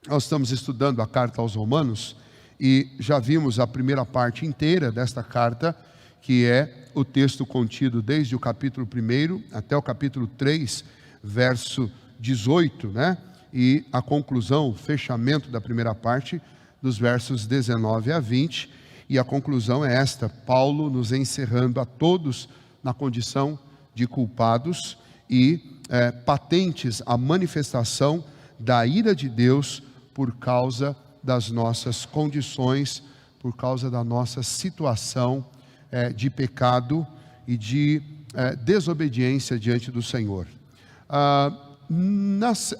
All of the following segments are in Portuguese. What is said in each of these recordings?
Nós estamos estudando a carta aos Romanos e já vimos a primeira parte inteira desta carta, que é o texto contido desde o capítulo 1 até o capítulo 3, verso 18, né? E a conclusão, o fechamento da primeira parte, dos versos 19 a 20. E a conclusão é esta: Paulo nos encerrando a todos na condição de culpados e patentes a manifestação da ira de Deus por causa das nossas condições, por causa da nossa situação de pecado e de desobediência diante do Senhor. Há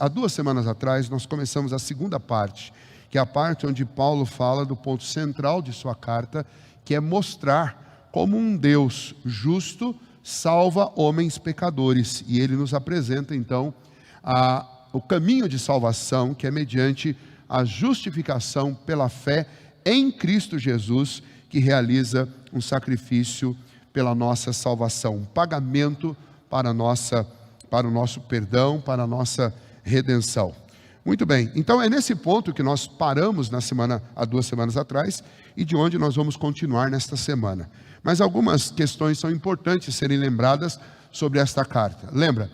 2 semanas atrás nós começamos a segunda parte, que é a parte onde Paulo fala do ponto central de sua carta, que é mostrar como um Deus justo salva homens pecadores. E ele nos apresenta então o caminho de salvação, que é mediante a justificação pela fé em Cristo Jesus, que realiza um sacrifício pela nossa salvação, um pagamento para o nosso perdão, para a nossa redenção. Muito bem, então é nesse ponto que nós paramos há 2 semanas atrás, e de onde nós vamos continuar nesta semana. Mas algumas questões são importantes serem lembradas sobre esta carta. Lembra,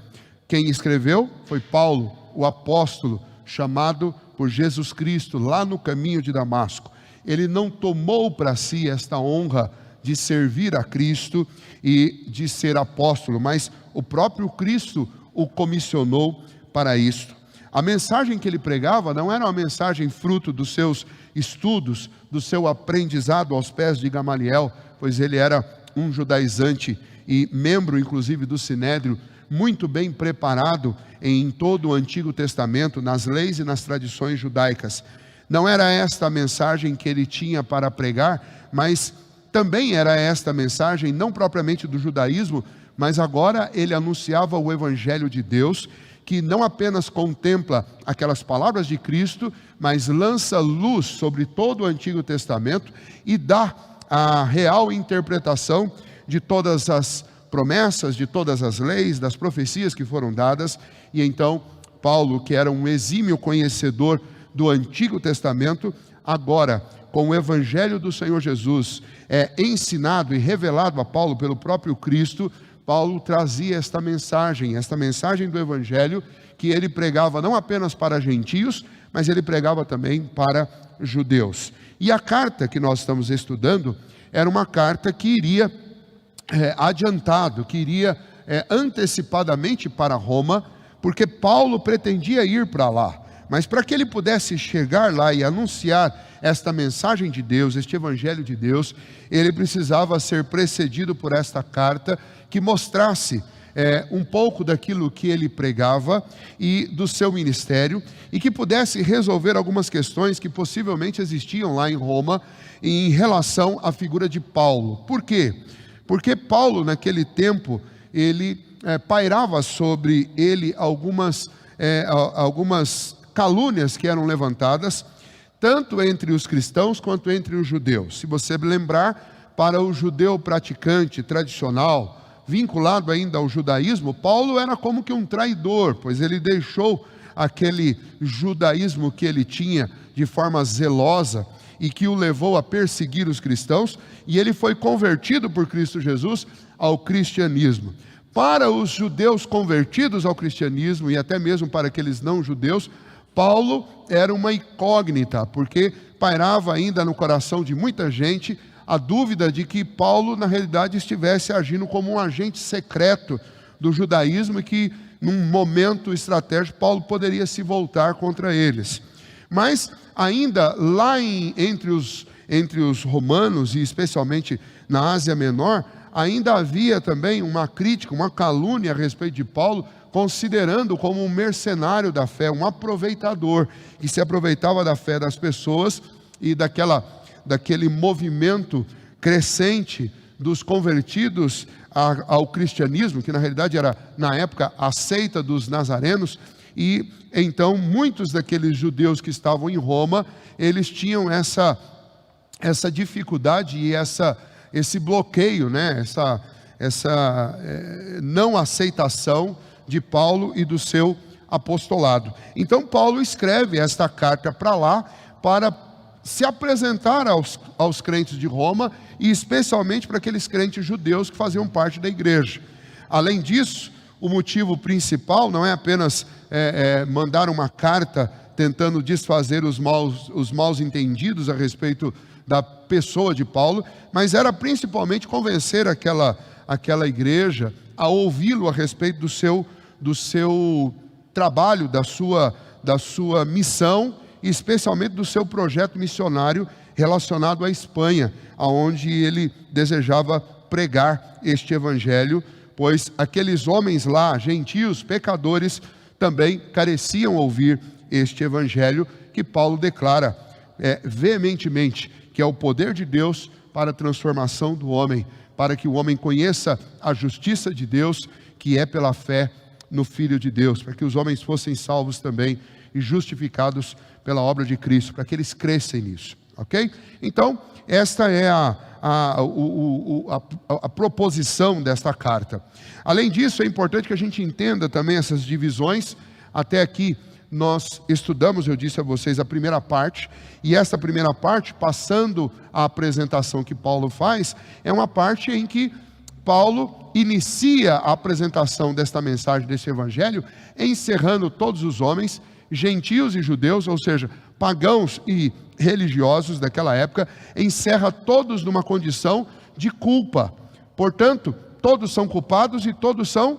quem escreveu foi Paulo, o apóstolo, chamado por Jesus Cristo lá no caminho de Damasco. Ele não tomou para si esta honra de servir a Cristo e de ser apóstolo, mas o próprio Cristo o comissionou para isto. A mensagem que ele pregava não era uma mensagem fruto dos seus estudos, do seu aprendizado aos pés de Gamaliel, pois ele era um judaizante e membro inclusive do Sinédrio, muito bem preparado em todo o Antigo Testamento, nas leis e nas tradições judaicas. Não era esta a mensagem que ele tinha para pregar, mas também era esta a mensagem, não propriamente do judaísmo, mas agora ele anunciava o Evangelho de Deus, que não apenas contempla aquelas palavras de Cristo, mas lança luz sobre todo o Antigo Testamento e dá a real interpretação de todas as promessas, de todas as leis, das profecias que foram dadas. E então Paulo, que era um exímio conhecedor do Antigo Testamento, agora com o Evangelho do Senhor Jesus ensinado e revelado a Paulo pelo próprio Cristo, Paulo trazia esta mensagem do Evangelho, que ele pregava não apenas para gentios, mas ele pregava também para judeus. E a carta que nós estamos estudando era uma carta que iria que iria antecipadamente para Roma, porque Paulo pretendia ir para lá. Mas para que ele pudesse chegar lá e anunciar esta mensagem de Deus, este Evangelho de Deus, ele precisava ser precedido por esta carta que mostrasse um pouco daquilo que ele pregava e do seu ministério, e que pudesse resolver algumas questões que possivelmente existiam lá em Roma em relação à figura de Paulo. Por quê? Porque Paulo, naquele tempo, ele pairava sobre ele algumas calúnias que eram levantadas, tanto entre os cristãos quanto entre os judeus. Se você lembrar, para o judeu praticante tradicional, vinculado ainda ao judaísmo, Paulo era como que um traidor, pois ele deixou aquele judaísmo que ele tinha de forma zelosa e que o levou a perseguir os cristãos, e ele foi convertido por Cristo Jesus ao cristianismo. Para os judeus convertidos ao cristianismo, e até mesmo para aqueles não judeus, Paulo era uma incógnita, porque pairava ainda no coração de muita gente a dúvida de que Paulo, na realidade, estivesse agindo como um agente secreto do judaísmo e que, num momento estratégico, Paulo poderia se voltar contra eles. Mas, ainda lá entre os romanos, e especialmente na Ásia Menor, ainda havia também uma crítica, uma calúnia a respeito de Paulo, considerando como um mercenário da fé, um aproveitador, que se aproveitava da fé das pessoas e daquele movimento crescente dos convertidos ao cristianismo, que na realidade era, na época, a seita dos nazarenos. E então muitos daqueles judeus que estavam em Roma, eles tinham essa dificuldade e esse bloqueio, né? essa não aceitação de Paulo e do seu apostolado. Então Paulo escreve esta carta para lá, para se apresentar aos crentes de Roma, e especialmente para aqueles crentes judeus que faziam parte da igreja. Além disso, o motivo principal não é apenas mandar uma carta tentando desfazer os maus entendidos a respeito da pessoa de Paulo, mas era principalmente convencer aquela igreja a ouvi-lo a respeito do seu trabalho, da sua missão, e especialmente do seu projeto missionário relacionado à Espanha, aonde ele desejava pregar este evangelho, pois aqueles homens lá, gentios, pecadores, também careciam ouvir este evangelho que Paulo declara veementemente, que é o poder de Deus para a transformação do homem, para que o homem conheça a justiça de Deus, que é pela fé no Filho de Deus, para que os homens fossem salvos também e justificados pela obra de Cristo, para que eles crescem nisso, ok? Então, esta é a proposição desta carta. Além disso, é importante que a gente entenda também essas divisões. Até aqui nós estudamos, eu disse a vocês, a primeira parte, e essa primeira parte, passando a apresentação que Paulo faz, é uma parte em que Paulo inicia a apresentação desta mensagem, desse evangelho, encerrando todos os homens, gentios e judeus, ou seja, pagãos e religiosos daquela época, encerra todos numa condição de culpa. Portanto, todos são culpados e todos são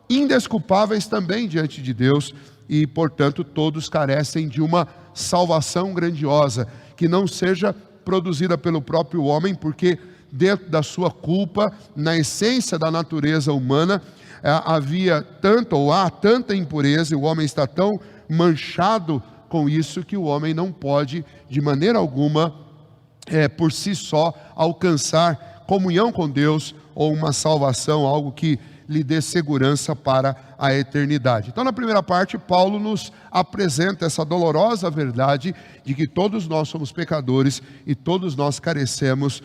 indesculpáveis também diante de Deus, e portanto todos carecem de uma salvação grandiosa, que não seja produzida pelo próprio homem, porque dentro da sua culpa, na essência da natureza humana, havia tanto ou há tanta impureza, e o homem está tão manchado com isso, que o homem não pode de maneira alguma por si só alcançar comunhão com Deus ou uma salvação, algo que lhe dê segurança para a eternidade. Então, na primeira parte, Paulo nos apresenta essa dolorosa verdade de que todos nós somos pecadores e todos nós carecemos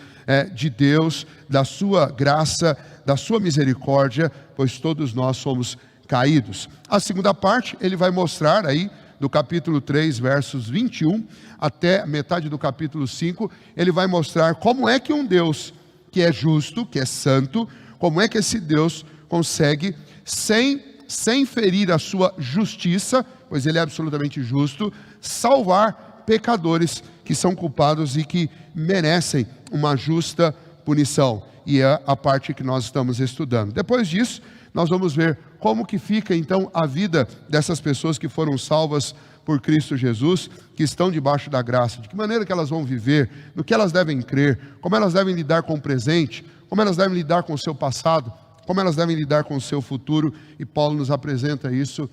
de Deus, da sua graça, da sua misericórdia, pois todos nós somos caídos. A segunda parte, ele vai mostrar aí, do capítulo 3, versos 21, até metade do capítulo 5, ele vai mostrar como é que um Deus que é justo, que é santo, como é que esse Deus consegue, sem ferir a sua justiça, pois ele é absolutamente justo, salvar pecadores que são culpados e que merecem uma justa punição. E é a parte que nós estamos estudando. Depois disso, nós vamos ver como que fica então a vida dessas pessoas que foram salvas por Cristo Jesus, que estão debaixo da graça, de que maneira que elas vão viver, no que elas devem crer, como elas devem lidar com o presente, como elas devem lidar com o seu passado, como elas devem lidar com o seu futuro, e Paulo nos apresenta isso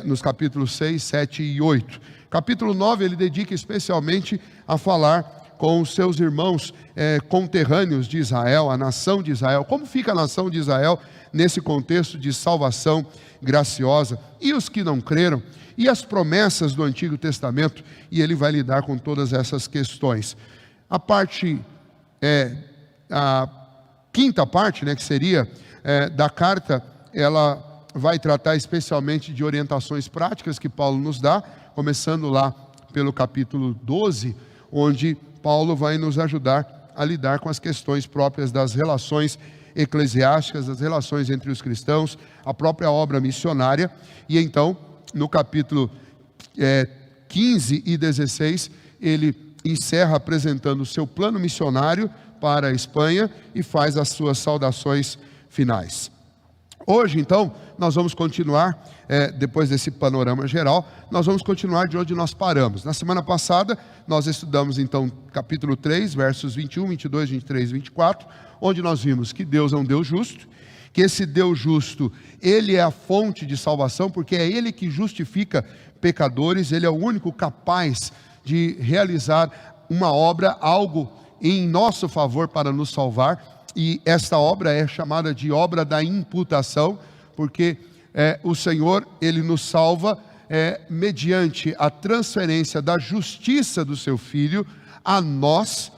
nos capítulos 6, 7 e 8. Capítulo 9 ele dedica especialmente a falar com os seus irmãos conterrâneos de Israel, a nação de Israel. Como fica a nação de Israel nesse contexto de salvação graciosa? E os que não creram? E as promessas do Antigo Testamento? E ele vai lidar com todas essas questões. A quinta parte, que seria da carta, ela vai tratar especialmente de orientações práticas que Paulo nos dá, começando lá pelo capítulo 12, onde Paulo vai nos ajudar a lidar com as questões próprias das relações eclesiásticas, das relações entre os cristãos, a própria obra missionária. E então, no capítulo 15 e 16, ele encerra apresentando o seu plano missionário para a Espanha e faz as suas saudações finais. Hoje, então, nós vamos continuar, depois desse panorama geral, nós vamos continuar de onde nós paramos. Na semana passada, nós estudamos, então, capítulo 3, versos 21, 22, 23 e 24, onde nós vimos que Deus é um Deus justo, que esse Deus justo, Ele é a fonte de salvação, porque é Ele que justifica pecadores, Ele é o único capaz de realizar uma obra, algo em nosso favor para nos salvar. E esta obra é chamada de obra da imputação, porque o Senhor, Ele nos salva mediante a transferência da justiça do seu Filho a nós,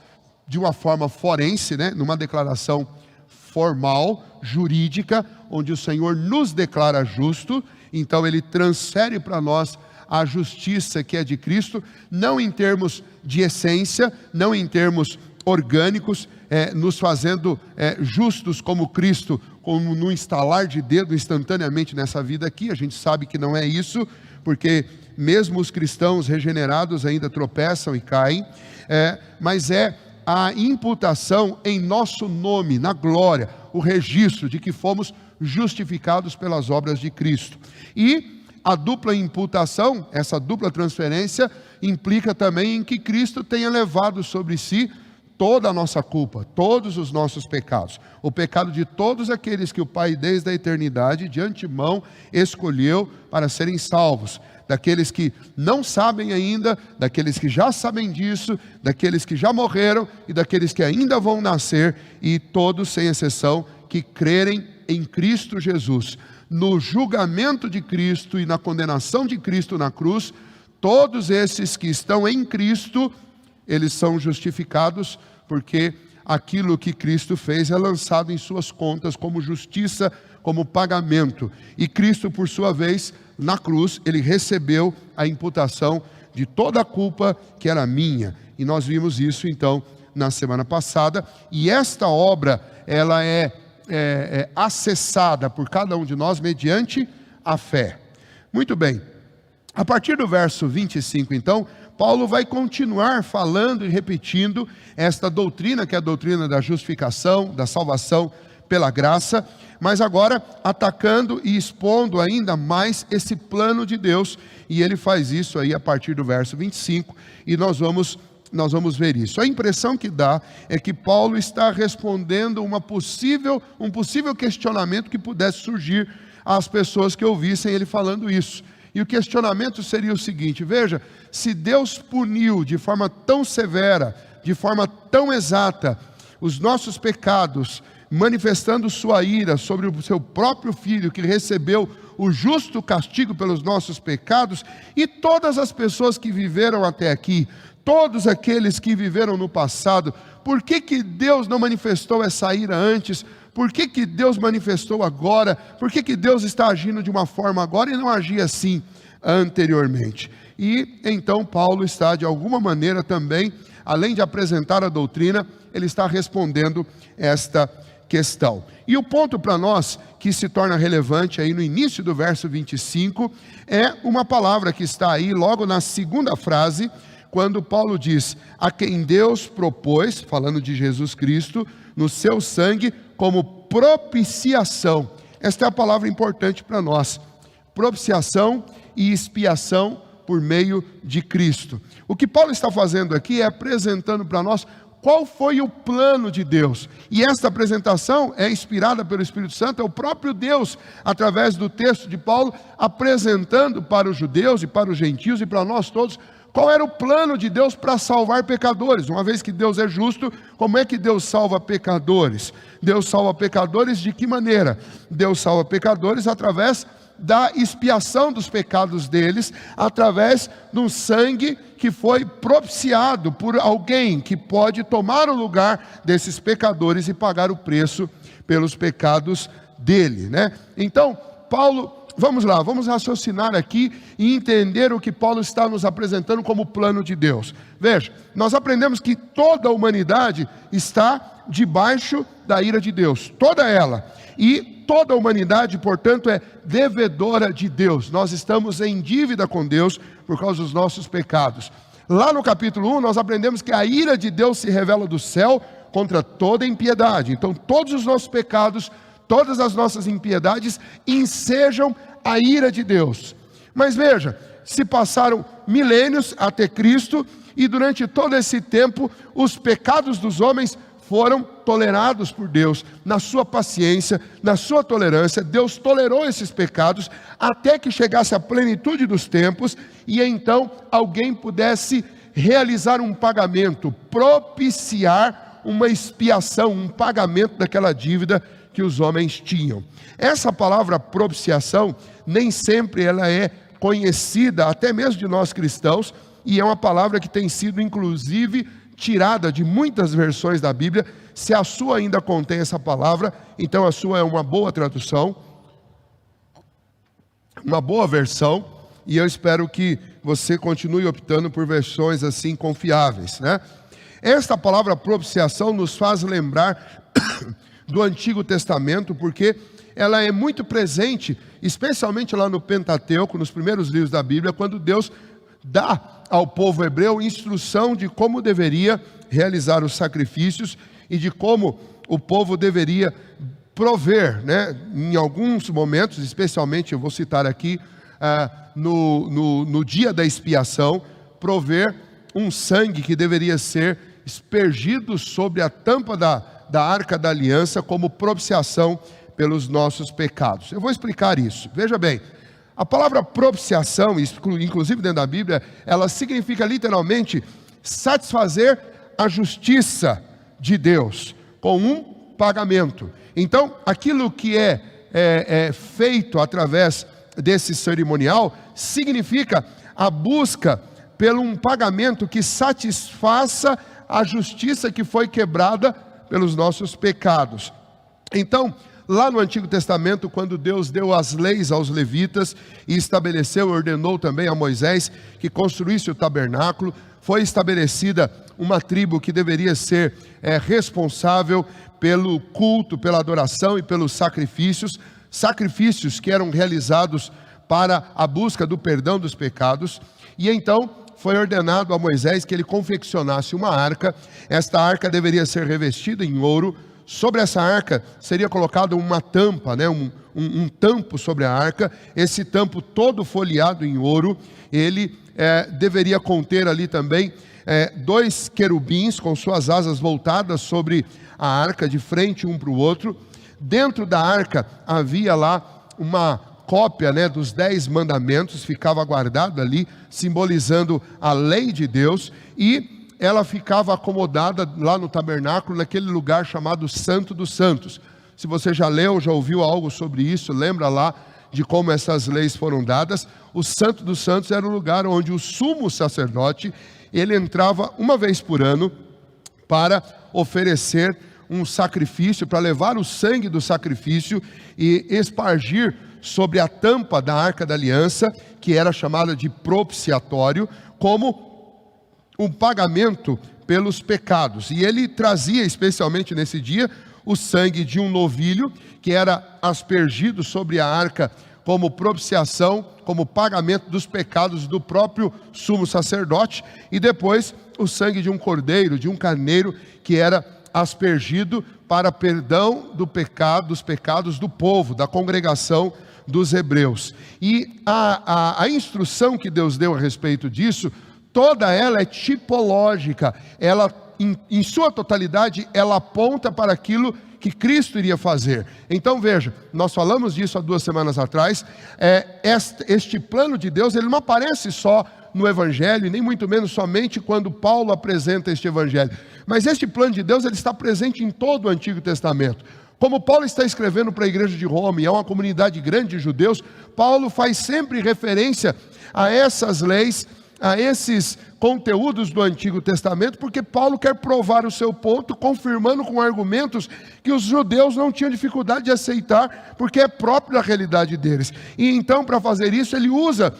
de uma forma forense, numa declaração formal, jurídica, onde o Senhor nos declara justo, Então ele transfere para nós a justiça que é de Cristo, não em termos de essência, não em termos orgânicos, nos fazendo justos como Cristo, como no instalar de dedo instantaneamente nessa vida aqui. A gente sabe que não é isso, porque mesmo os cristãos regenerados ainda tropeçam e caem, mas é a imputação em nosso nome, na glória, o registro de que fomos justificados pelas obras de Cristo. E a dupla imputação, essa dupla transferência, implica também em que Cristo tenha levado sobre si toda a nossa culpa, todos os nossos pecados, o pecado de todos aqueles que o Pai desde a eternidade de antemão escolheu para serem salvos, daqueles que não sabem ainda, daqueles que já sabem disso, daqueles que já morreram e daqueles que ainda vão nascer, e todos sem exceção que crerem em Cristo Jesus, no julgamento de Cristo e na condenação de Cristo na cruz. Todos esses que estão em Cristo, eles são justificados, porque aquilo que Cristo fez é lançado em suas contas como justiça, como pagamento. E Cristo, por sua vez, na cruz, ele recebeu a imputação de toda a culpa que era minha. E nós vimos isso então na semana passada. E esta obra, ela é acessada por cada um de nós mediante a fé. Muito bem. A partir do verso 25, então, Paulo vai continuar falando e repetindo esta doutrina, que é a doutrina da justificação, da salvação pela graça, mas agora atacando e expondo ainda mais esse plano de Deus, e ele faz isso aí a partir do verso 25, e nós vamos ver isso. A impressão que dá é que Paulo está respondendo um possível questionamento que pudesse surgir às pessoas que ouvissem ele falando isso. E o questionamento seria o seguinte: veja, se Deus puniu de forma tão severa, de forma tão exata, os nossos pecados, manifestando sua ira sobre o seu próprio Filho, que recebeu o justo castigo pelos nossos pecados, e todas as pessoas que viveram até aqui, todos aqueles que viveram no passado, por que Deus não manifestou essa ira antes? Por que Deus manifestou agora? Por que Deus está agindo de uma forma agora e não agia assim anteriormente? E então Paulo está de alguma maneira também, além de apresentar a doutrina, ele está respondendo esta questão. E o ponto para nós que se torna relevante aí no início do verso 25 é uma palavra que está aí logo na segunda frase, quando Paulo diz: a quem Deus propôs, falando de Jesus Cristo, no seu sangue como propiciação. Esta é a palavra importante para nós: propiciação e expiação por meio de Cristo. O que Paulo está fazendo aqui é apresentando para nós qual foi o plano de Deus. E esta apresentação é inspirada pelo Espírito Santo, é o próprio Deus, através do texto de Paulo, apresentando para os judeus e para os gentios e para nós todos, qual era o plano de Deus para salvar pecadores. Uma vez que Deus é justo, como é que Deus salva pecadores? Deus salva pecadores de que maneira? Deus salva pecadores através da expiação dos pecados deles, através de um sangue que foi propiciado por alguém que pode tomar o lugar desses pecadores e pagar o preço pelos pecados dele, né? Então, Paulo, vamos lá, vamos raciocinar aqui e entender o que Paulo está nos apresentando como plano de Deus. Veja, nós aprendemos que toda a humanidade está debaixo da ira de Deus, toda ela. E toda a humanidade, portanto, é devedora de Deus. Nós estamos em dívida com Deus por causa dos nossos pecados. Lá no capítulo 1, nós aprendemos que a ira de Deus se revela do céu contra toda impiedade. Então, todos os nossos pecados, todas as nossas impiedades ensejam a ira de Deus. Mas veja, se passaram milênios até Cristo, e durante todo esse tempo, os pecados dos homens foram tolerados por Deus. Na sua paciência, na sua tolerância, Deus tolerou esses pecados até que chegasse a plenitude dos tempos, e então alguém pudesse realizar um pagamento, propiciar uma expiação, um pagamento daquela dívida que os homens tinham. Essa palavra propiciação, nem sempre ela é conhecida, até mesmo de nós cristãos, e é uma palavra que tem sido inclusive tirada de muitas versões da Bíblia. Se a sua ainda contém essa palavra, então a sua é uma boa tradução. uma boa versão, e eu espero que você continue optando por versões assim confiáveis, né? Esta palavra propiciação nos faz lembrar do Antigo Testamento, porque ela é muito presente, especialmente lá no Pentateuco, nos primeiros livros da Bíblia, quando Deus dá ao povo hebreu instrução de como deveria realizar os sacrifícios e de como o povo deveria prover, né? Em alguns momentos, especialmente, eu vou citar aqui, no dia da expiação, prover um sangue que deveria ser aspergido sobre a tampa da Arca da Aliança como propiciação pelos nossos pecados. Eu vou explicar isso. Veja bem, a palavra propiciação, inclusive dentro da Bíblia, ela significa literalmente satisfazer a justiça de Deus com um pagamento. Então, aquilo que é feito através desse cerimonial significa a busca por um pagamento que satisfaça a justiça que foi quebrada pelos nossos pecados. Então, lá no Antigo Testamento, quando Deus deu as leis aos levitas e estabeleceu, ordenou também a Moisés que construísse o tabernáculo, foi estabelecida uma tribo que deveria ser responsável pelo culto, pela adoração e pelos sacrifícios que eram realizados para a busca do perdão dos pecados. E então foi ordenado a Moisés que ele confeccionasse uma arca. Esta arca deveria ser revestida em ouro. Sobre essa arca seria colocada uma tampa, né? um tampo sobre a arca. Esse tampo todo folheado em ouro. Ele deveria conter ali também 2 querubins com suas asas voltadas sobre a arca, de frente um para o outro. Dentro da arca havia lá uma cópia, né, dos 10 mandamentos, ficava guardado ali, simbolizando a lei de Deus, e ela ficava acomodada lá no tabernáculo, naquele lugar chamado Santo dos Santos. Se você já leu, já ouviu algo sobre isso, lembra lá de como essas leis foram dadas. O Santo dos Santos era o lugar onde o sumo sacerdote, ele entrava uma vez por ano para oferecer um sacrifício, para levar o sangue do sacrifício e espargir sobre a tampa da Arca da Aliança, que era chamada de propiciatório, como um pagamento pelos pecados. E ele trazia, especialmente nesse dia, o sangue de um novilho, que era aspergido sobre a arca como propiciação, como pagamento dos pecados do próprio sumo sacerdote, e depois o sangue de um cordeiro, de um carneiro, que era aspergido para perdão dos pecados do povo, da congregação dos hebreus. E a instrução que Deus deu a respeito disso, toda ela é tipológica, ela em sua totalidade, ela aponta para aquilo que Cristo iria fazer. Então veja, nós falamos disso há 2 semanas atrás, este plano de Deus, ele não aparece só no Evangelho, e nem muito menos somente quando Paulo apresenta este Evangelho, mas este plano de Deus, ele está presente em todo o Antigo Testamento. Como Paulo está escrevendo para a igreja de Roma, e é uma comunidade grande de judeus, Paulo faz sempre referência a essas leis, a esses conteúdos do Antigo Testamento, porque Paulo quer provar o seu ponto, confirmando com argumentos que os judeus não tinham dificuldade de aceitar, porque é próprio da realidade deles. E então, para fazer isso, ele usa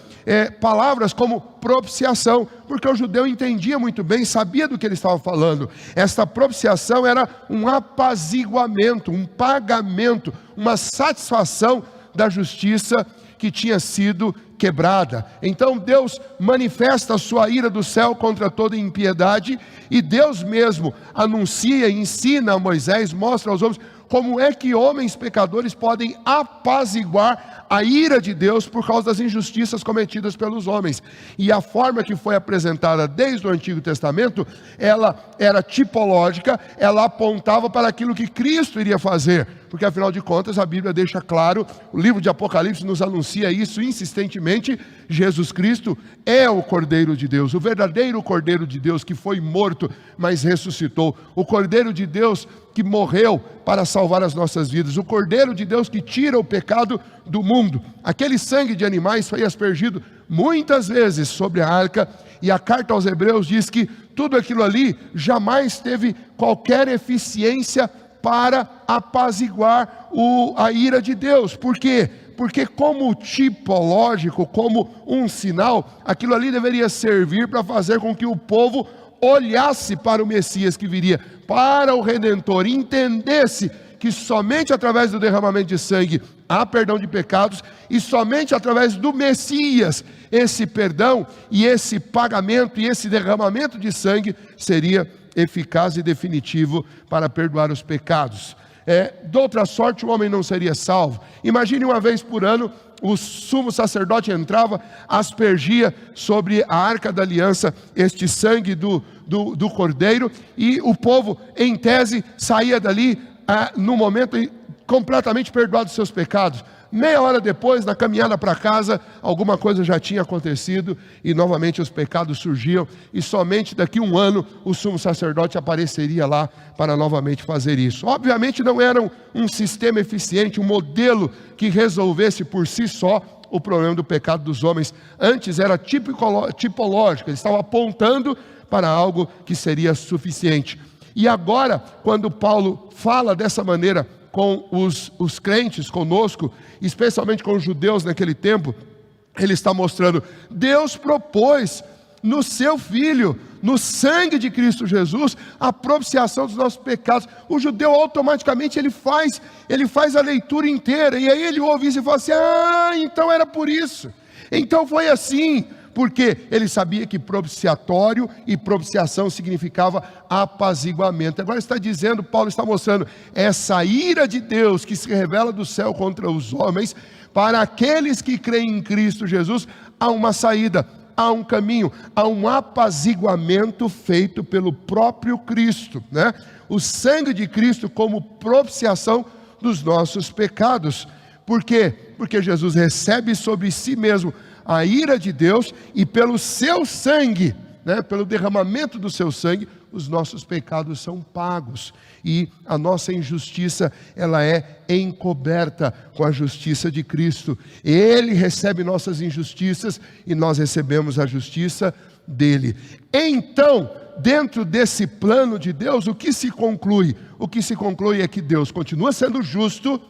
palavras como propiciação, porque o judeu entendia muito bem, sabia do que ele estava falando. Esta propiciação era um apaziguamento, um pagamento, uma satisfação da justiça que tinha sido quebrada. Então Deus manifesta a sua ira do céu contra toda impiedade, e Deus mesmo anuncia e ensina a Moisés, mostra aos homens como é que homens pecadores podem apaziguar a ira de Deus por causa das injustiças cometidas pelos homens. E a forma que foi apresentada desde o Antigo Testamento, ela era tipológica, ela apontava para aquilo que Cristo iria fazer, porque afinal de contas a Bíblia deixa claro, o livro de Apocalipse nos anuncia isso insistentemente: Jesus Cristo é o Cordeiro de Deus, o verdadeiro Cordeiro de Deus, que foi morto, mas ressuscitou, o Cordeiro de Deus que morreu para salvar as nossas vidas, o Cordeiro de Deus que tira o pecado do mundo. Aquele sangue de animais foi aspergido muitas vezes sobre a arca, e a carta aos Hebreus diz que tudo aquilo ali jamais teve qualquer eficiência para apaziguar a ira de Deus. Por quê? Porque como tipológico, como um sinal, aquilo ali deveria servir para fazer com que o povo olhasse para o Messias que viria, para o Redentor, entendesse que somente através do derramamento de sangue há perdão de pecados, e somente através do Messias esse perdão e esse pagamento e esse derramamento de sangue seria eficaz e definitivo para perdoar os pecados. De outra sorte o homem não seria salvo. Imagine uma vez por ano o sumo sacerdote entrava, aspergia sobre a arca da aliança este sangue do cordeiro, e o povo em tese saía dali no momento completamente perdoado dos seus pecados. Meia hora depois, na caminhada para casa, alguma coisa já tinha acontecido e novamente os pecados surgiam, e somente daqui a um ano o sumo sacerdote apareceria lá para novamente fazer isso. Obviamente não era um sistema eficiente, um modelo que resolvesse por si só o problema do pecado dos homens. Antes era tipológico, ele estava apontando para algo que seria suficiente. E agora, quando Paulo fala dessa maneira com os crentes, conosco, especialmente com os judeus naquele tempo, ele está mostrando, Deus propôs no seu Filho, no sangue de Cristo Jesus, a propiciação dos nossos pecados. O judeu automaticamente ele faz a leitura inteira, e aí ele ouve isso e fala assim, então era por isso, então foi assim. Porque ele sabia que propiciatório e propiciação significava apaziguamento. Agora está dizendo, Paulo está mostrando, essa ira de Deus que se revela do céu contra os homens, para aqueles que creem em Cristo Jesus, há uma saída, há um caminho, há um apaziguamento feito pelo próprio Cristo, né? O sangue de Cristo como propiciação dos nossos pecados. Por quê? Porque Jesus recebe sobre si mesmo a ira de Deus, e pelo seu sangue, né, pelo derramamento do seu sangue, os nossos pecados são pagos, e a nossa injustiça, ela é encoberta com a justiça de Cristo. Ele recebe nossas injustiças, e nós recebemos a justiça dele. Então, dentro desse plano de Deus, o que se conclui? O que se conclui é que Deus continua sendo justo,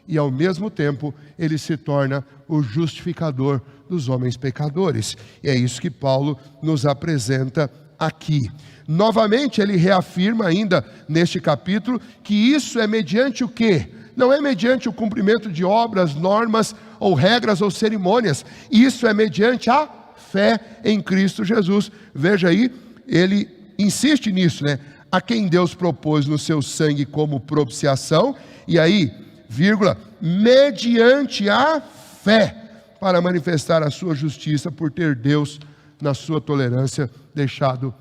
e ao mesmo tempo ele se torna o justificador dos homens pecadores. E é isso que Paulo nos apresenta aqui. Novamente ele reafirma ainda neste capítulo que isso é mediante o quê? Não é mediante o cumprimento de obras, normas ou regras ou cerimônias. Isso é mediante a fé em Cristo Jesus. Veja aí, ele insiste nisso, né? A quem Deus propôs no seu sangue como propiciação, e aí, vírgula, mediante a fé, para manifestar a sua justiça, por ter Deus, na sua tolerância, deixado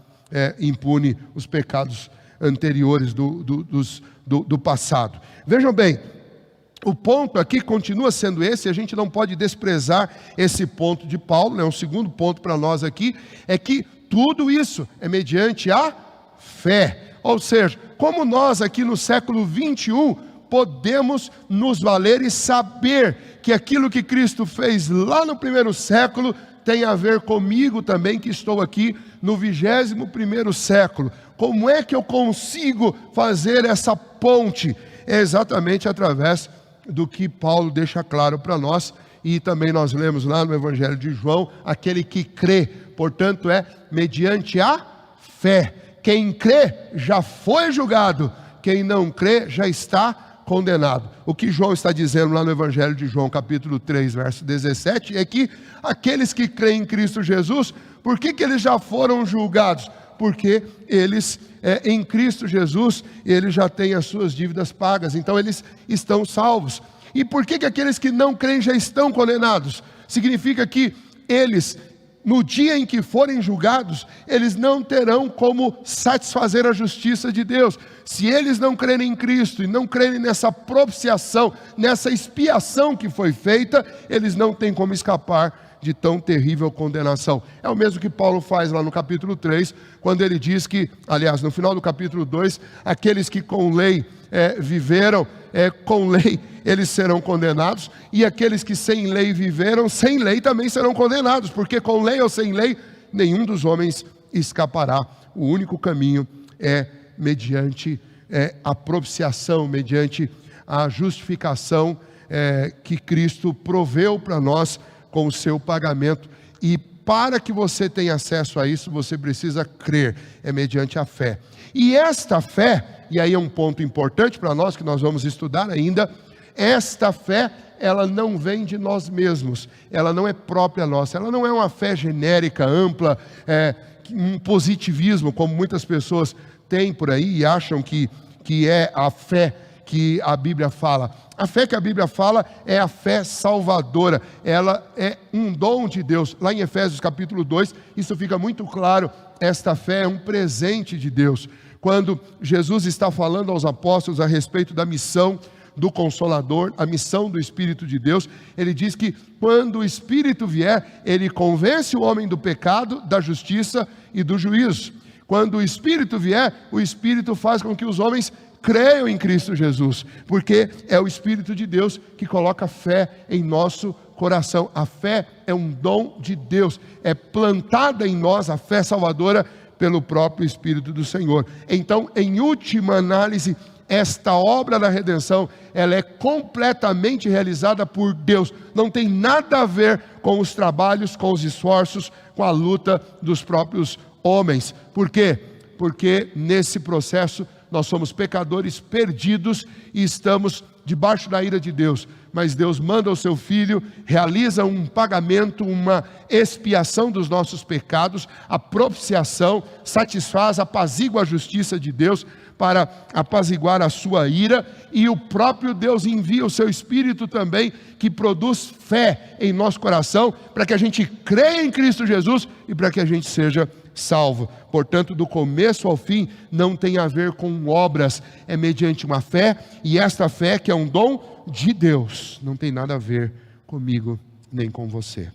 impune os pecados anteriores do passado. Vejam bem, o ponto aqui continua sendo esse, a gente não pode desprezar esse ponto de Paulo, né? Um segundo ponto para nós aqui, é que tudo isso é mediante a fé. Ou seja, como nós aqui no século 21, podemos nos valer e saber que aquilo que Cristo fez lá no primeiro século tem a ver comigo também, que estou aqui no 21º século. Como é que eu consigo fazer essa ponte? É exatamente através do que Paulo deixa claro para nós, e também nós lemos lá no Evangelho de João, aquele que crê, portanto é mediante a fé. Quem crê já foi julgado, quem não crê já está condenado. O que João está dizendo lá no Evangelho de João, capítulo 3, verso 17, é que aqueles que creem em Cristo Jesus, por que eles já foram julgados? Porque eles, em Cristo Jesus, eles já têm as suas dívidas pagas, então eles estão salvos. E por que aqueles que não creem já estão condenados? Significa que eles, no dia em que forem julgados, eles não terão como satisfazer a justiça de Deus. Se eles não crerem em Cristo e não crerem nessa propiciação, nessa expiação que foi feita, eles não têm como escapar de tão terrível condenação. É o mesmo que Paulo faz lá no capítulo 3, quando ele diz que, aliás, no final do capítulo 2, aqueles que com lei viveram, com lei eles serão condenados, e aqueles que sem lei viveram, sem lei também serão condenados, porque com lei ou sem lei, nenhum dos homens escapará. O único caminho é mediante a propiciação, mediante a justificação que Cristo proveu para nós com o seu pagamento. E para que você tenha acesso a isso, você precisa crer, é mediante a fé. E esta fé, e aí é um ponto importante para nós, que nós vamos estudar ainda, esta fé, ela não vem de nós mesmos, ela não é própria nossa, ela não é uma fé genérica, ampla, um positivismo, como muitas pessoas têm por aí e acham que é a fé que a Bíblia fala. A fé que a Bíblia fala é a fé salvadora, ela é um dom de Deus. Lá em Efésios capítulo 2, isso fica muito claro, esta fé é um presente de Deus. Quando Jesus está falando aos apóstolos a respeito da missão do Consolador, a missão do Espírito de Deus, ele diz que quando o Espírito vier, ele convence o homem do pecado, da justiça e do juízo. Quando o Espírito vier, o Espírito faz com que os homens creiam em Cristo Jesus, porque é o Espírito de Deus que coloca fé em nosso coração. A fé é um dom de Deus, é plantada em nós a fé salvadora pelo próprio Espírito do Senhor. Então, em última análise, esta obra da redenção, ela é completamente realizada por Deus, não tem nada a ver com os trabalhos, com os esforços, com a luta dos próprios homens. Por quê? Porque nesse processo nós somos pecadores perdidos e estamos debaixo da ira de Deus. Mas Deus manda o seu Filho, realiza um pagamento, uma expiação dos nossos pecados, a propiciação, satisfaz, apazigua a justiça de Deus para apaziguar a sua ira, e o próprio Deus envia o seu Espírito também, que produz fé em nosso coração, para que a gente creia em Cristo Jesus e para que a gente seja salvo. Portanto, do começo ao fim, não tem a ver com obras, é mediante uma fé, e esta fé que é um dom de Deus, não tem nada a ver comigo, nem com você.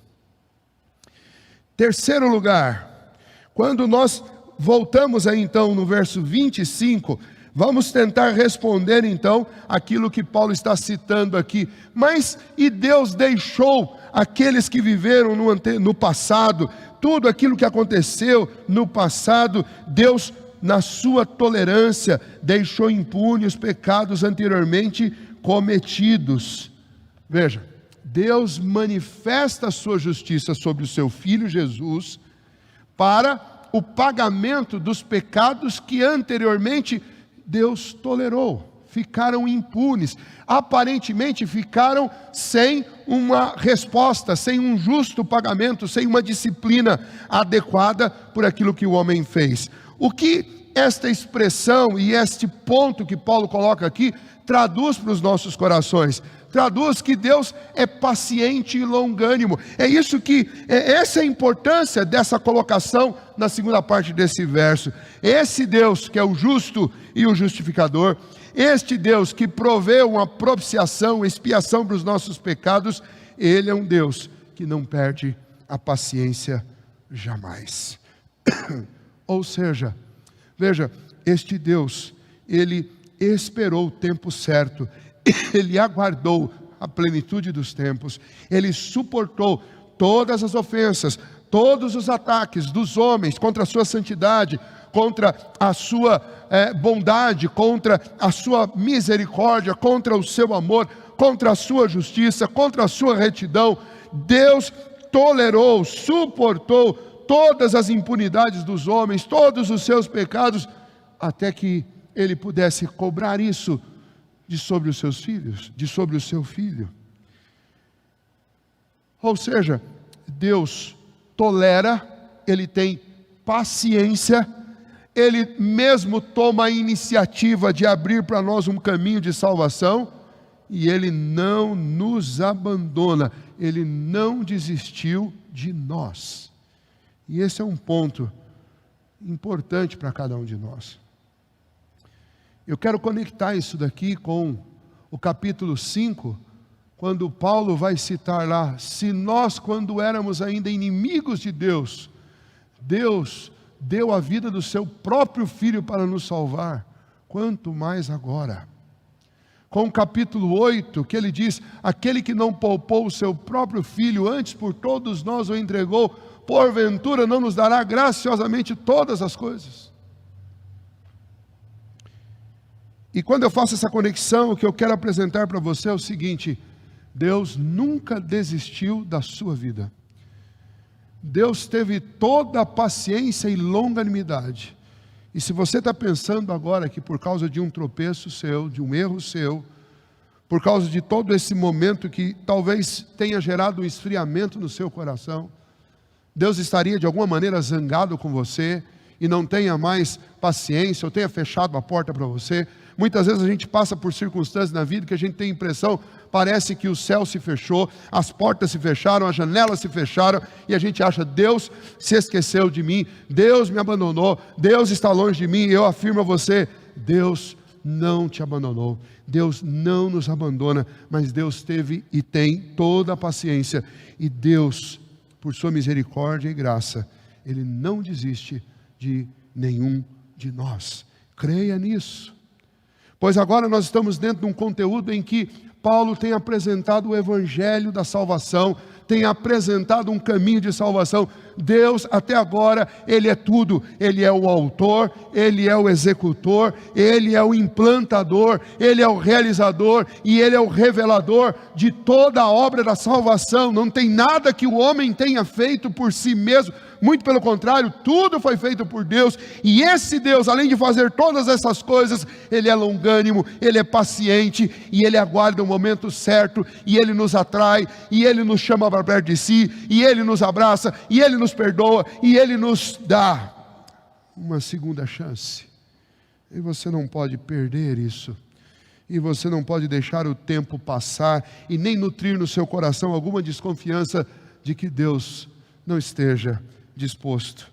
Terceiro lugar, quando nós voltamos aí então no verso 25, vamos tentar responder então aquilo que Paulo está citando aqui. Mas e Deus deixou aqueles que viveram no passado, tudo aquilo que aconteceu no passado, Deus, na sua tolerância, deixou impune os pecados anteriormente cometidos. Veja, Deus manifesta a sua justiça sobre o seu Filho Jesus para o pagamento dos pecados que anteriormente Deus tolerou. Ficaram impunes, aparentemente ficaram sem uma resposta, sem um justo pagamento, sem uma disciplina adequada por aquilo que o homem fez. O que esta expressão e este ponto que Paulo coloca aqui traduz para os nossos corações? Traduz que Deus é paciente e longânimo. Essa é a importância dessa colocação na segunda parte desse verso. Esse Deus que é o justo e o justificador, este Deus que proveu uma propiciação, expiação para os nossos pecados, Ele é um Deus que não perde a paciência jamais. Ou seja, veja, este Deus, Ele esperou o tempo certo, Ele aguardou a plenitude dos tempos, Ele suportou todas as ofensas, todos os ataques dos homens contra a sua santidade, contra a sua bondade, contra a sua misericórdia, contra o seu amor, contra a sua justiça, contra a sua retidão. Deus tolerou, suportou todas as impunidades dos homens, todos os seus pecados, até que Ele pudesse cobrar isso de sobre os seus filhos, de sobre o seu filho. Ou seja, Deus tolera, Ele tem paciência, Ele mesmo toma a iniciativa de abrir para nós um caminho de salvação, e Ele não nos abandona, Ele não desistiu de nós. E esse é um ponto importante para cada um de nós. Eu quero conectar isso daqui com o capítulo 5, quando Paulo vai citar lá: se nós, quando éramos ainda inimigos de Deus, Deus deu a vida do seu próprio Filho para nos salvar, quanto mais agora. Com o capítulo 8, que ele diz: aquele que não poupou o seu próprio Filho, antes por todos nós o entregou, porventura não nos dará graciosamente todas as coisas. E quando eu faço essa conexão, o que eu quero apresentar para você é o seguinte: Deus nunca desistiu da sua vida. Deus teve toda a paciência e longanimidade. E se você está pensando agora que por causa de um tropeço seu, de um erro seu, por causa de todo esse momento que talvez tenha gerado um esfriamento no seu coração, Deus estaria de alguma maneira zangado com você e não tenha mais paciência, ou tenha fechado a porta para você. Muitas vezes a gente passa por circunstâncias na vida que a gente tem a impressão, parece que o céu se fechou, as portas se fecharam, as janelas se fecharam, e a gente acha, Deus se esqueceu de mim, Deus me abandonou, Deus está longe de mim. E eu afirmo a você, Deus não te abandonou, Deus não nos abandona, mas Deus teve e tem toda a paciência, e Deus, por sua misericórdia e graça, Ele não desiste de nenhum de nós. Creia nisso. Pois agora nós estamos dentro de um conteúdo em que Paulo tem apresentado o evangelho da salvação, tem apresentado um caminho de salvação. Deus até agora, Ele é tudo. Ele é o autor, Ele é o executor, Ele é o implantador, Ele é o realizador e Ele é o revelador de toda a obra da salvação. Não tem nada que o homem tenha feito por si mesmo, muito pelo contrário, tudo foi feito por Deus. E esse Deus, além de fazer todas essas coisas, Ele é longânimo, Ele é paciente, e Ele aguarda o momento certo, e Ele nos atrai, e Ele nos chama para perto de si, e Ele nos abraça, e Ele nos perdoa, e Ele nos dá uma segunda chance. E você não pode perder isso, e você não pode deixar o tempo passar, e nem nutrir no seu coração alguma desconfiança de que Deus não esteja disposto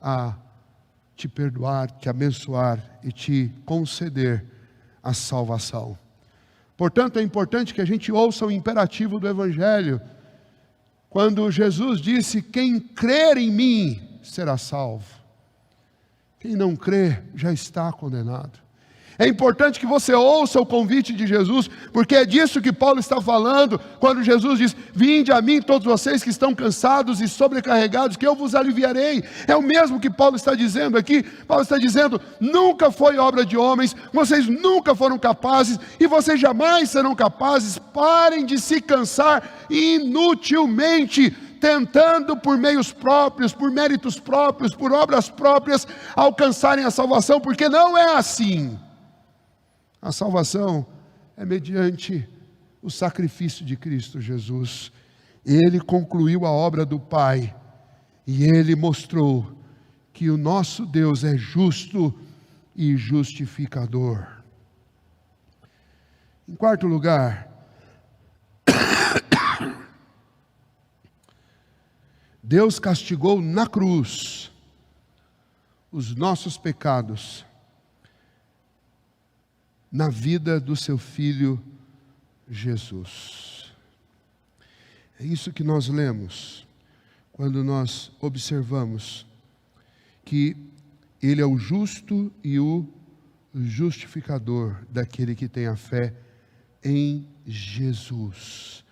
a te perdoar, te abençoar e te conceder a salvação. Portanto, é importante que a gente ouça o imperativo do Evangelho, quando Jesus disse, quem crer em mim será salvo. Quem não crer já está condenado. É importante que você ouça o convite de Jesus, porque é disso que Paulo está falando, quando Jesus diz, vinde a mim todos vocês que estão cansados e sobrecarregados, que eu vos aliviarei. É o mesmo que Paulo está dizendo aqui. Paulo está dizendo, nunca foi obra de homens, vocês nunca foram capazes, e vocês jamais serão capazes. Parem de se cansar inutilmente, tentando por meios próprios, por méritos próprios, por obras próprias, alcançarem a salvação, porque não é assim. A salvação é mediante o sacrifício de Cristo Jesus. Ele concluiu a obra do Pai, e Ele mostrou que o nosso Deus é justo e justificador. Em quarto lugar, Deus castigou na cruz os nossos pecados, na vida do seu Filho Jesus. É isso que nós lemos, quando nós observamos que Ele é o justo e o justificador daquele que tem a fé em Jesus.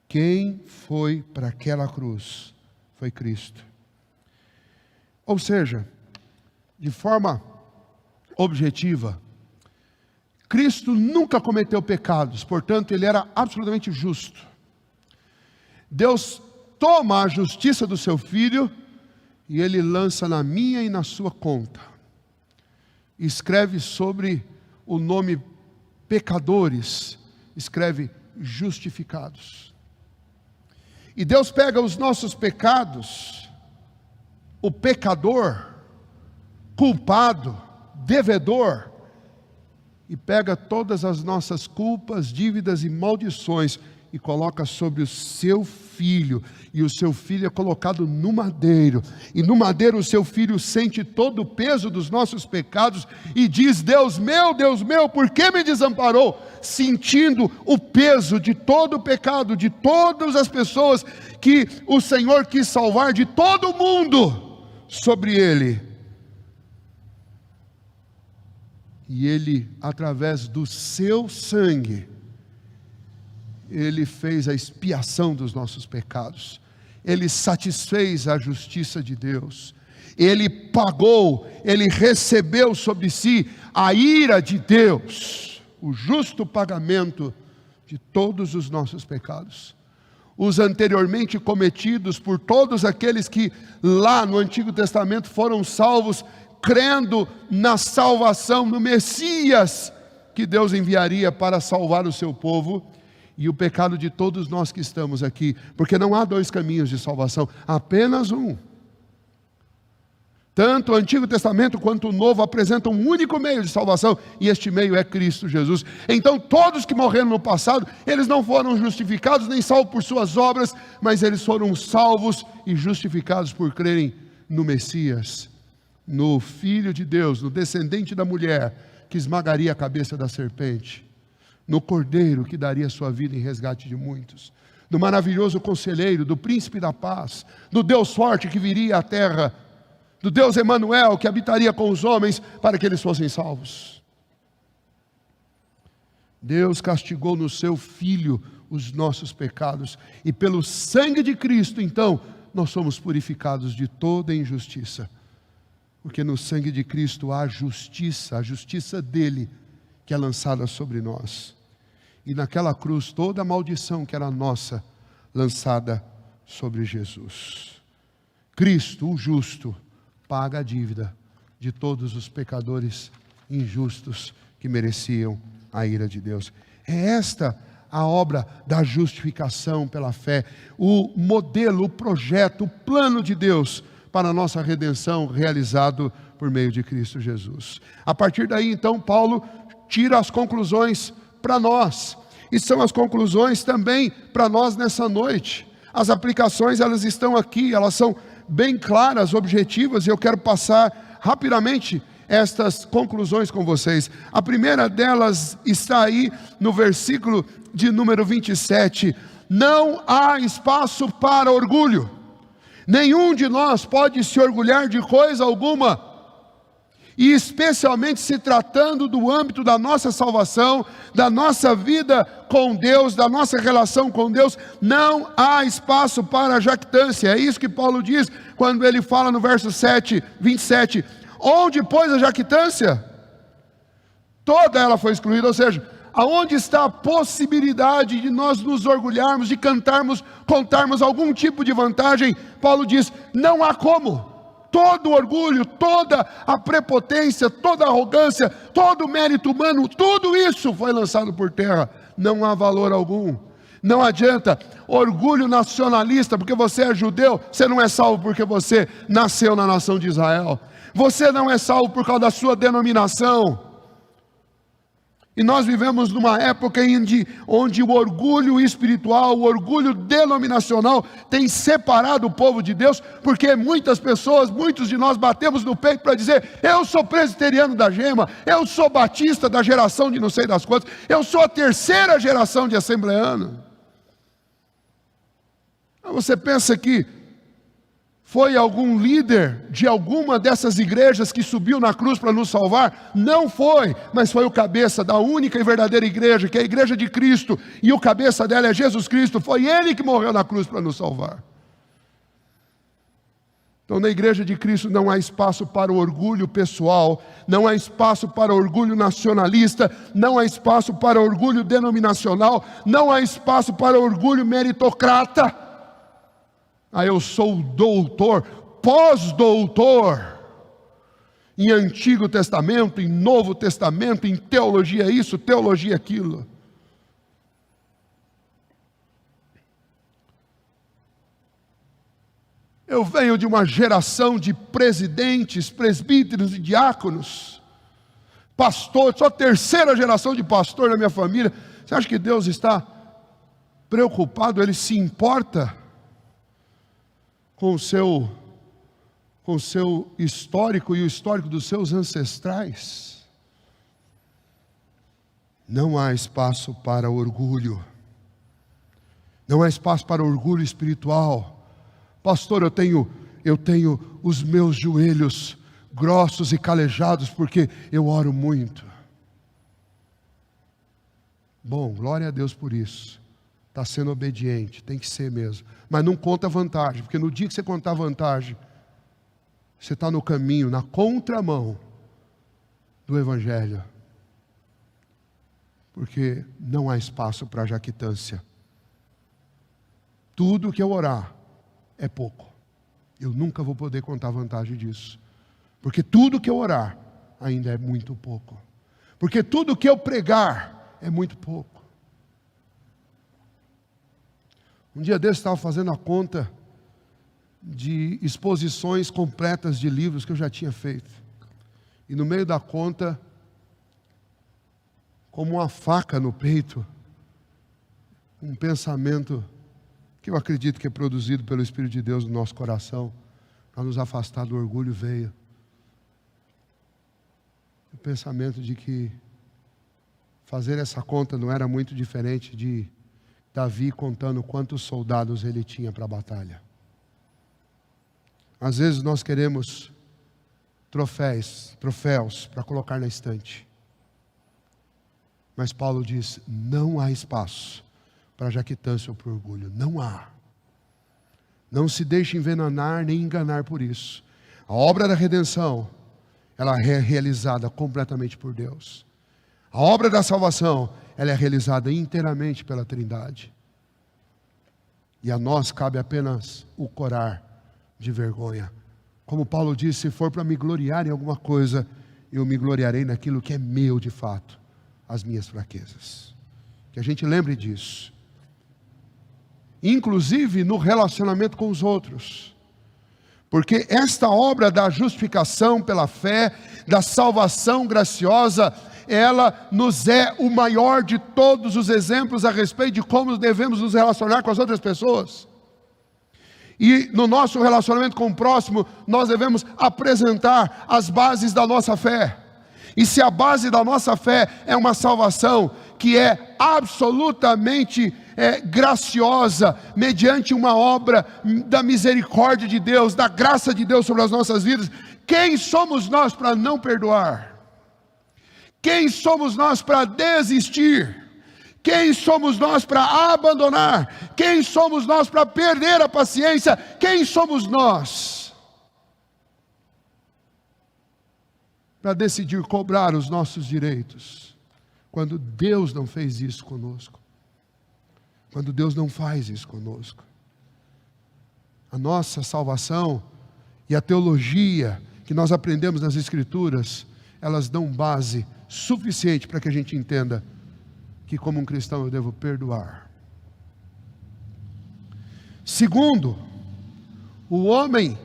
Quem foi para aquela cruz? Foi Cristo. Ou seja, de forma objetiva, Cristo nunca cometeu pecados, portanto Ele era absolutamente justo. Deus toma a justiça do seu Filho e Ele lança na minha e na sua conta. Escreve sobre o nome pecadores, escreve justificados. E Deus pega os nossos pecados, o pecador, culpado, devedor, e pega todas as nossas culpas, dívidas e maldições e coloca sobre o seu Filho, e o seu Filho é colocado no madeiro, e no madeiro o seu Filho sente todo o peso dos nossos pecados e diz, Deus meu, por que me desamparou? Sentindo o peso de todo o pecado, de todas as pessoas que o Senhor quis salvar, de todo o mundo, sobre Ele. E Ele, através do seu sangue, Ele fez a expiação dos nossos pecados. Ele satisfez a justiça de Deus. Ele pagou, Ele recebeu sobre si a ira de Deus. O justo pagamento de todos os nossos pecados. Os anteriormente cometidos por todos aqueles que lá no Antigo Testamento foram salvos, crendo na salvação, no Messias que Deus enviaria para salvar o seu povo, e o pecado de todos nós que estamos aqui, porque não há dois caminhos de salvação, apenas um. Tanto o Antigo Testamento quanto o Novo apresentam um único meio de salvação, e este meio é Cristo Jesus. Então todos que morreram no passado, eles não foram justificados nem salvos por suas obras, mas eles foram salvos e justificados por crerem no Messias, no Filho de Deus, no descendente da mulher, que esmagaria a cabeça da serpente, no Cordeiro que daria sua vida em resgate de muitos, do maravilhoso Conselheiro, do Príncipe da Paz, do Deus forte que viria à terra, do Deus Emanuel que habitaria com os homens para que eles fossem salvos. Deus castigou no seu Filho os nossos pecados, e pelo sangue de Cristo, então, nós somos purificados de toda injustiça, porque no sangue de Cristo há justiça, a justiça dele, que é lançada sobre nós. E naquela cruz, toda a maldição que era nossa, lançada sobre Jesus. Cristo, o justo, paga a dívida de todos os pecadores injustos que mereciam a ira de Deus. É esta a obra da justificação pela fé, o modelo, o projeto, o plano de Deus para a nossa redenção realizado por meio de Cristo Jesus. A partir daí, então, Paulo tira as conclusões para nós, e são as conclusões também para nós nessa noite. As aplicações, elas estão aqui, elas são bem claras, objetivas, e eu quero passar rapidamente estas conclusões com vocês. A primeira delas está aí no versículo de número 27. Não há espaço para orgulho. Nenhum de nós pode se orgulhar de coisa alguma, e especialmente se tratando do âmbito da nossa salvação, da nossa vida com Deus, da nossa relação com Deus, não há espaço para jactância. É isso que Paulo diz quando ele fala no verso 27, onde pois a jactância? Toda ela foi excluída, ou seja, aonde está a possibilidade de nós nos orgulharmos, de contarmos algum tipo de vantagem? Paulo diz, não há como. Todo o orgulho, toda a prepotência, toda a arrogância, todo o mérito humano, tudo isso foi lançado por terra. Não há valor algum. Não adianta orgulho nacionalista, porque você é judeu, você não é salvo porque você nasceu na nação de Israel. Você não é salvo por causa da sua denominação. E nós vivemos numa época onde o orgulho espiritual, o orgulho denominacional tem separado o povo de Deus, porque muitas pessoas, muitos de nós batemos no peito para dizer, eu sou presbiteriano da Gema, eu sou batista da geração de não sei das quantas, eu sou a terceira geração de assembleano. Você pensa que foi algum líder de alguma dessas igrejas que subiu na cruz para nos salvar? Não foi, mas foi o cabeça da única e verdadeira igreja, que é a igreja de Cristo, e o cabeça dela é Jesus Cristo. Foi ele que morreu na cruz para nos salvar. Então na igreja de Cristo não há espaço para o orgulho pessoal, não há espaço para o orgulho nacionalista, não há espaço para o orgulho denominacional, não há espaço para o orgulho meritocrata. Eu sou doutor, pós-doutor, em Antigo Testamento, em Novo Testamento, em teologia isso, teologia aquilo. Eu venho de uma geração de presidentes, presbíteros e diáconos, pastor, sou a terceira geração de pastor na minha família. Você acha que Deus está preocupado? Ele se importa com o seu histórico e o histórico dos seus ancestrais? Não há espaço para orgulho. Não há espaço para orgulho espiritual. Pastor, eu tenho os meus joelhos grossos e calejados porque eu oro muito. Bom, glória a Deus por isso. Está sendo obediente, tem que ser mesmo. Mas não conta vantagem, porque no dia que você contar vantagem, você está no caminho, na contramão do Evangelho. porque não há espaço para jactância. Tudo que eu orar é pouco. Eu nunca vou poder contar vantagem disso. Porque tudo que eu orar ainda é muito pouco. Porque tudo que eu pregar é muito pouco. Um dia desse eu estava fazendo a conta de exposições completas de livros que eu já tinha feito. E no meio da conta, como uma faca no peito, um pensamento que eu acredito que é produzido pelo Espírito de Deus no nosso coração, para nos afastar do orgulho, veio. O pensamento de que fazer essa conta não era muito diferente de Davi contando quantos soldados ele tinha para a batalha. Às vezes nós queremos troféus para colocar na estante. Mas Paulo diz, não há espaço para jactância ou para orgulho. Não há. Não se deixe envenenar nem enganar por isso. A obra da redenção, ela é realizada completamente por Deus. A obra da salvação, ela é realizada inteiramente pela Trindade. E a nós cabe apenas o corar de vergonha. Como Paulo disse, se for para me gloriar em alguma coisa, eu me gloriarei naquilo que é meu de fato, as minhas fraquezas. Que a gente lembre disso. Inclusive no relacionamento com os outros. Porque esta obra da justificação pela fé, da salvação graciosa, ela nos é o maior de todos os exemplos a respeito de como devemos nos relacionar com as outras pessoas. E no nosso relacionamento com o próximo, nós devemos apresentar as bases da nossa fé. E se a base da nossa fé é uma salvação que é absolutamente graciosa, mediante uma obra da misericórdia de Deus, da graça de Deus sobre as nossas vidas, quem somos nós para não perdoar? Quem somos nós para desistir? Quem somos nós para abandonar? Quem somos nós para perder a paciência? Quem somos nós para decidir cobrar os nossos direitos, quando Deus não fez isso conosco? Quando Deus não faz isso conosco. A nossa salvação e a teologia que nós aprendemos nas Escrituras, elas dão base suficiente para que a gente entenda que como um cristão eu devo perdoar. Segundo, o homem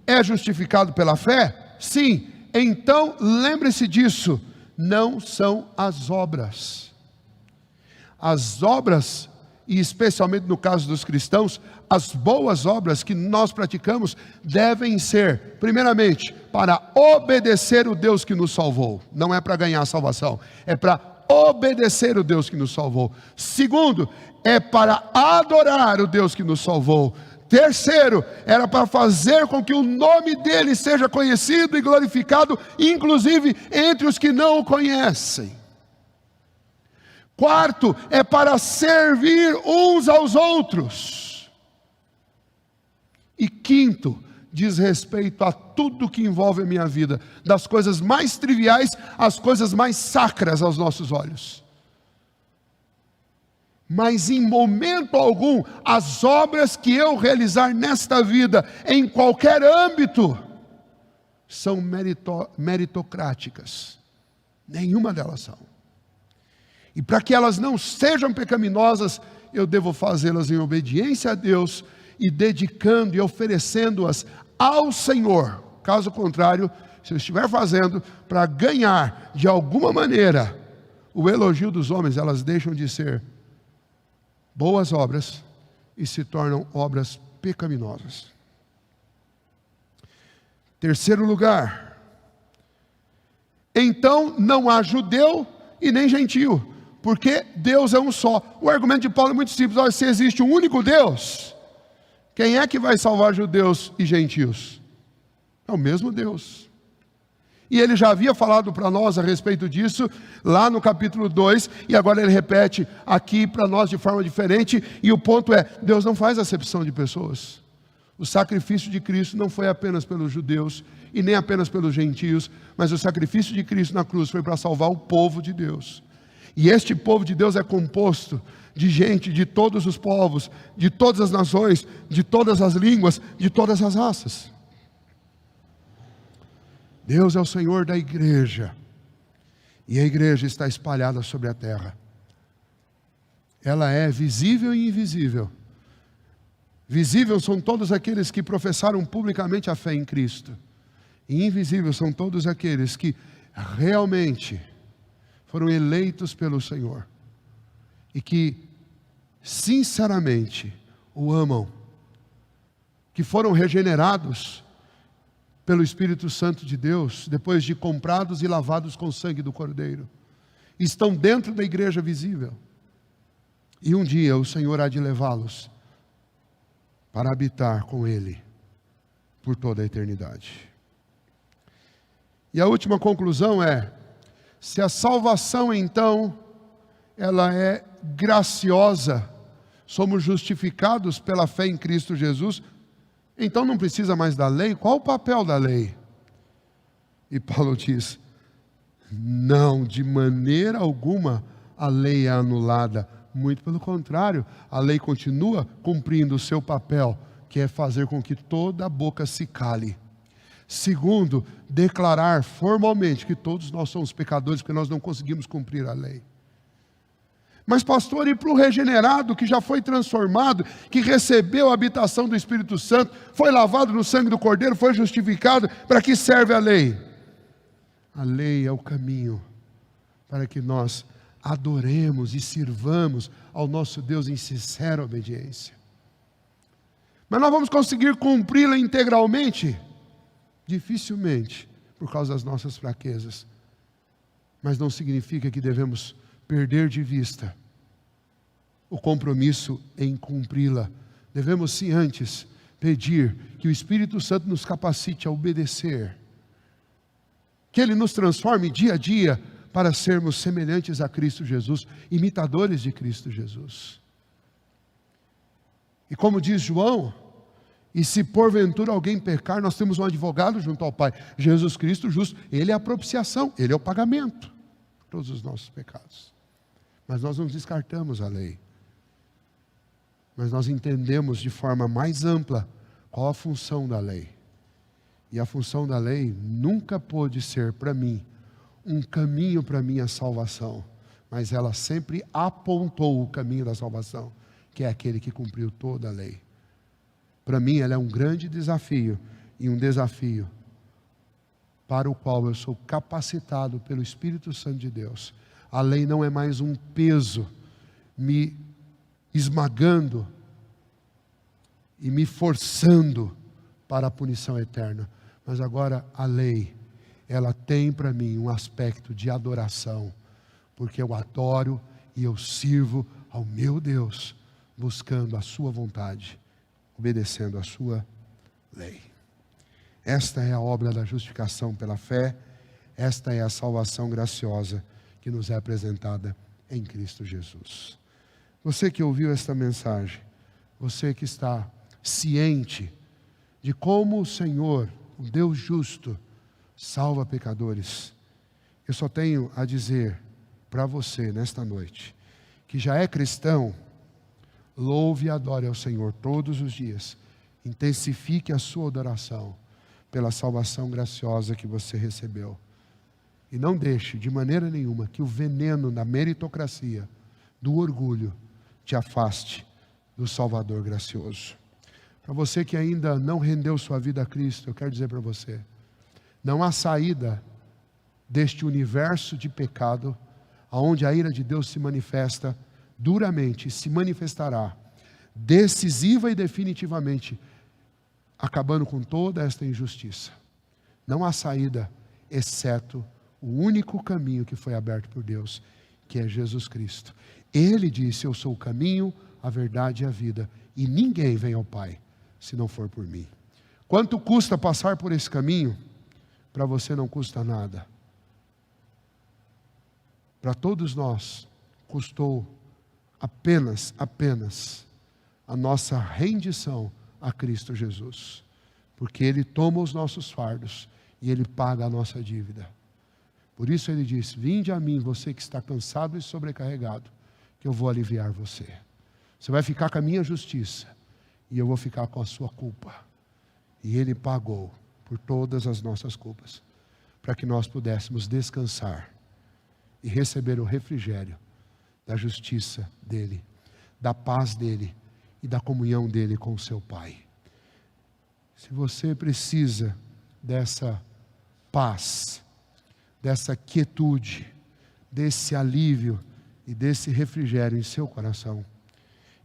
é justificado pela fé? Sim. Então lembre-se disso, não são as obras. As obras, e especialmente no caso dos cristãos, as boas obras que nós praticamos devem ser, primeiramente, para obedecer o Deus que nos salvou. Não é para ganhar a salvação, é para obedecer o Deus que nos salvou. Segundo, é para adorar o Deus que nos salvou. Terceiro, era para fazer com que o nome dele seja conhecido e glorificado, inclusive entre os que não o conhecem. Quarto, é para servir uns aos outros. E quinto, diz respeito a tudo que envolve a minha vida, das coisas mais triviais às coisas mais sacras aos nossos olhos. Mas em momento algum, as obras que eu realizar nesta vida, em qualquer âmbito, são meritocráticas. Nenhuma delas são. E para que elas não sejam pecaminosas, eu devo fazê-las em obediência a Deus e dedicando e oferecendo-as ao Senhor. Caso contrário, se eu estiver fazendo para ganhar de alguma maneira o elogio dos homens, elas deixam de ser boas obras e se tornam obras pecaminosas. Terceiro lugar, então não há judeu e nem gentio, porque Deus é um só. O argumento de Paulo é muito simples. Olha, se existe um único Deus, quem é que vai salvar judeus e gentios? É o mesmo Deus. E ele já havia falado para nós a respeito disso, lá no capítulo 2, e agora ele repete aqui para nós de forma diferente, e o ponto é, Deus não faz acepção de pessoas. O sacrifício de Cristo não foi apenas pelos judeus, e nem apenas pelos gentios, mas o sacrifício de Cristo na cruz foi para salvar o povo de Deus. E este povo de Deus é composto de gente de todos os povos, de todas as nações, de todas as línguas, de todas as raças. Deus é o Senhor da igreja, e a igreja está espalhada sobre a terra. Ela é visível e invisível. Visível são todos aqueles que professaram publicamente a fé em Cristo, e invisível são todos aqueles que realmente foram eleitos pelo Senhor, e que sinceramente o amam, que foram regenerados pelo Espírito Santo de Deus, depois de comprados e lavados com o sangue do Cordeiro, estão dentro da igreja visível, e um dia o Senhor há de levá-los para habitar com Ele por toda a eternidade. E a última conclusão é: se a salvação então, ela é graciosa, somos justificados pela fé em Cristo Jesus, então não precisa mais da lei. Qual o papel da lei? E Paulo diz: não, de maneira alguma a lei é anulada. Muito pelo contrário, a lei continua cumprindo o seu papel, que é fazer com que toda a boca se cale. Segundo, declarar formalmente que todos nós somos pecadores, porque nós não conseguimos cumprir a lei. Mas pastor, e para o regenerado que já foi transformado, que recebeu a habitação do Espírito Santo, foi lavado no sangue do Cordeiro, foi justificado, para que serve a lei? A lei é o caminho para que nós adoremos e sirvamos ao nosso Deus em sincera obediência. Mas nós vamos conseguir cumpri-la integralmente? Dificilmente, por causa das nossas fraquezas. Mas não significa que devemos perder de vista o compromisso em cumpri-la. Devemos sim antes pedir que o Espírito Santo nos capacite a obedecer, que Ele nos transforme dia a dia para sermos semelhantes a Cristo Jesus, imitadores de Cristo Jesus. E como diz João: e se porventura alguém pecar, nós temos um advogado junto ao Pai, Jesus Cristo justo. Ele é a propiciação, Ele é o pagamento de todos os nossos pecados. Mas nós não descartamos a lei, mas nós entendemos de forma mais ampla qual a função da lei. E a função da lei nunca pôde ser para mim um caminho para a minha salvação, mas ela sempre apontou o caminho da salvação, que é aquele que cumpriu toda a lei. Para mim ela é um grande desafio, e um desafio para o qual eu sou capacitado pelo Espírito Santo de Deus. A lei não é mais um peso me esmagando e me forçando para a punição eterna, mas agora a lei, ela tem para mim um aspecto de adoração, porque eu adoro e eu sirvo ao meu Deus, buscando a sua vontade, obedecendo a sua lei. Esta é a obra da justificação pela fé, esta é a salvação graciosa que nos é apresentada em Cristo Jesus. Você que ouviu esta mensagem, você que está ciente de como o Senhor, o Deus justo, salva pecadores, eu só tenho a dizer para você nesta noite, que já é cristão: louve e adore ao Senhor todos os dias, intensifique a sua adoração pela salvação graciosa que você recebeu, e não deixe de maneira nenhuma que o veneno da meritocracia, do orgulho, te afaste do Salvador gracioso. Para você que ainda não rendeu sua vida a Cristo, eu quero dizer para você: não há saída deste universo de pecado, onde a ira de Deus se manifesta duramente, se manifestará decisiva e definitivamente, acabando com toda esta injustiça. Não há saída, exceto o único caminho que foi aberto por Deus, que é Jesus Cristo. Ele disse: eu sou o caminho, a verdade e a vida, e ninguém vem ao Pai se não for por mim. Quanto custa passar por esse caminho? Para você não custa nada. Para todos nós custou apenas a nossa rendição a Cristo Jesus, porque Ele toma os nossos fardos e Ele paga a nossa dívida. Por isso ele diz: vinde a mim, você que está cansado e sobrecarregado, que eu vou aliviar você. Você vai ficar com a minha justiça, e eu vou ficar com a sua culpa. E ele pagou por todas as nossas culpas, para que nós pudéssemos descansar e receber o refrigério da justiça dele, da paz dele e da comunhão dele com o seu Pai. Se você precisa dessa paz, dessa quietude, desse alívio e desse refrigério em seu coração,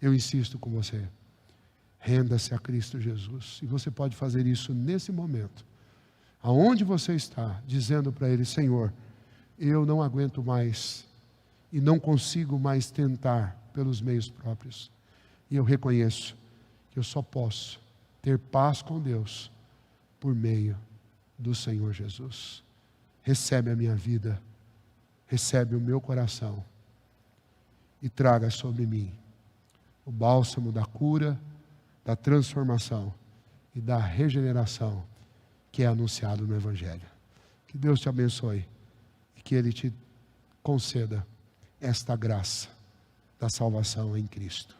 eu insisto com você, renda-se a Cristo Jesus. E você pode fazer isso nesse momento, aonde você está, dizendo para Ele: Senhor, eu não aguento mais e não consigo mais tentar pelos meios próprios. E eu reconheço que eu só posso ter paz com Deus por meio do Senhor Jesus. Recebe a minha vida, recebe o meu coração e traga sobre mim o bálsamo da cura, da transformação e da regeneração que é anunciado no Evangelho. Que Deus te abençoe e que Ele te conceda esta graça da salvação em Cristo.